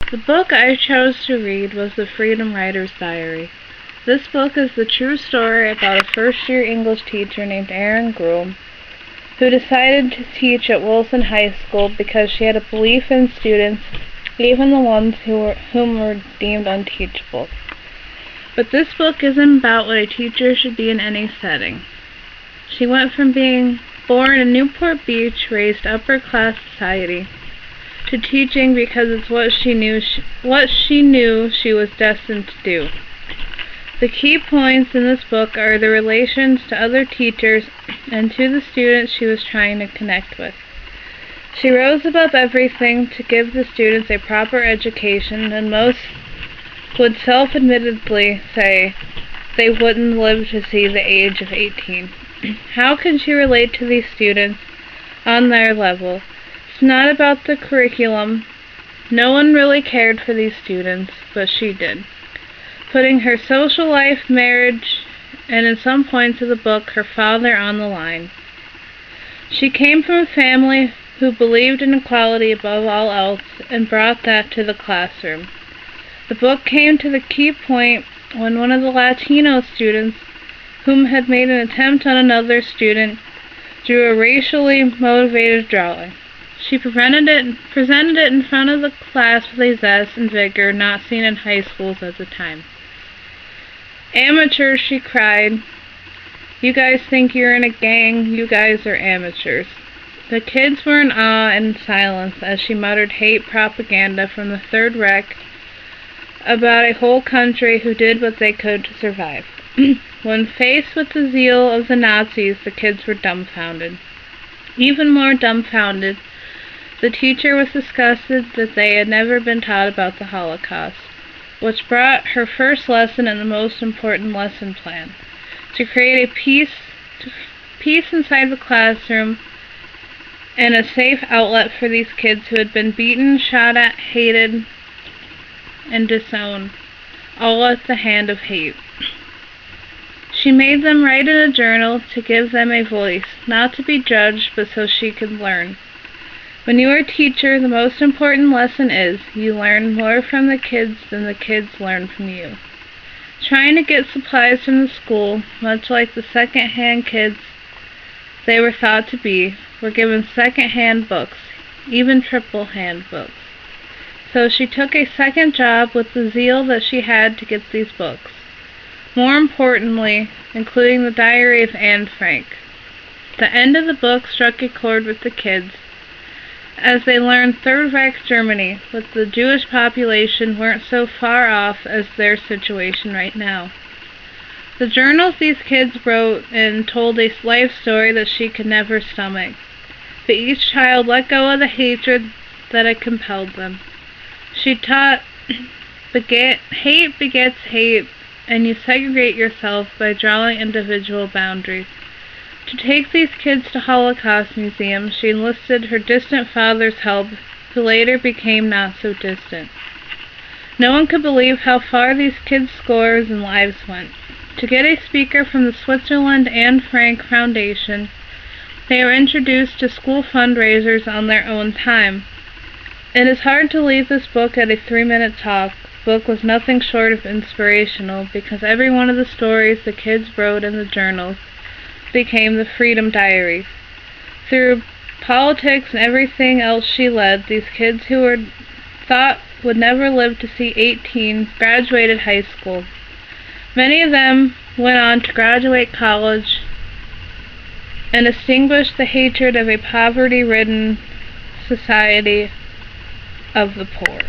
The book I chose to read was The Freedom Writer's Diary. This book is the true story about a first-year English teacher named Erin Groom, who decided to teach at Wilson High School because she had a belief in students, even the ones whom were deemed unteachable. But this book isn't about what a teacher should be in any setting. She went from being born in Newport Beach, raised upper-class society, to teaching because it's what she knew she was destined to do. The key points in this book are the relations to other teachers and to the students she was trying to connect with. She rose above everything to give the students a proper education, and most would self-admittedly say they wouldn't live to see the age of 18. How can she relate to these students on their level? It's not about the curriculum. No one really cared for these students, but she did, putting her social life, marriage, and in some points of the book, her father on the line. She came from a family who believed in equality above all else and brought that to the classroom. The book came to the key point when one of the Latino students, whom had made an attempt on another student, drew a racially motivated drawing. She presented it in front of the class with a zest and vigor not seen in high schools at the time. "Amateurs," she cried. "You guys think you're in a gang, you guys are amateurs." The kids were in awe and silence as she muttered hate propaganda from the Third Reich about a whole country who did what they could to survive. When faced with the zeal of the Nazis, the kids were dumbfounded. Even more dumbfounded, the teacher was disgusted that they had never been taught about the Holocaust, which brought her first lesson in the most important lesson plan: to create a peace inside the classroom and a safe outlet for these kids who had been beaten, shot at, hated, and disowned, all at the hand of hate. She made them write in a journal to give them a voice, not to be judged, but so she could learn. When you are a teacher, the most important lesson is you learn more from the kids than the kids learn from you. Trying to get supplies from the school, much like the second-hand kids they were thought to be, were given second-hand books, even triple-hand books. So she took a second job with the zeal that she had to get these books. More importantly, including the Diary of Anne Frank. The end of the book struck a chord with the kids, as they learned Third Reich Germany, with the Jewish population, weren't so far off as their situation right now. The journals these kids wrote in told a life story that she could never stomach, but each child let go of the hatred that had compelled them. She taught hate begets hate, and you segregate yourself by drawing individual boundaries. To take these kids to Holocaust museums, she enlisted her distant father's help, who later became not so distant. No one could believe how far these kids' scores and lives went. To get a speaker from the Switzerland Anne Frank Foundation, they were introduced to school fundraisers on their own time. It is hard to leave this book at a 3-minute talk. The book was nothing short of inspirational because every one of the stories the kids wrote in the journals became the Freedom Diaries. Through politics and everything else she led, these kids who were thought would never live to see 18 graduated high school. Many of them went on to graduate college and extinguish the hatred of a poverty-ridden society of the poor.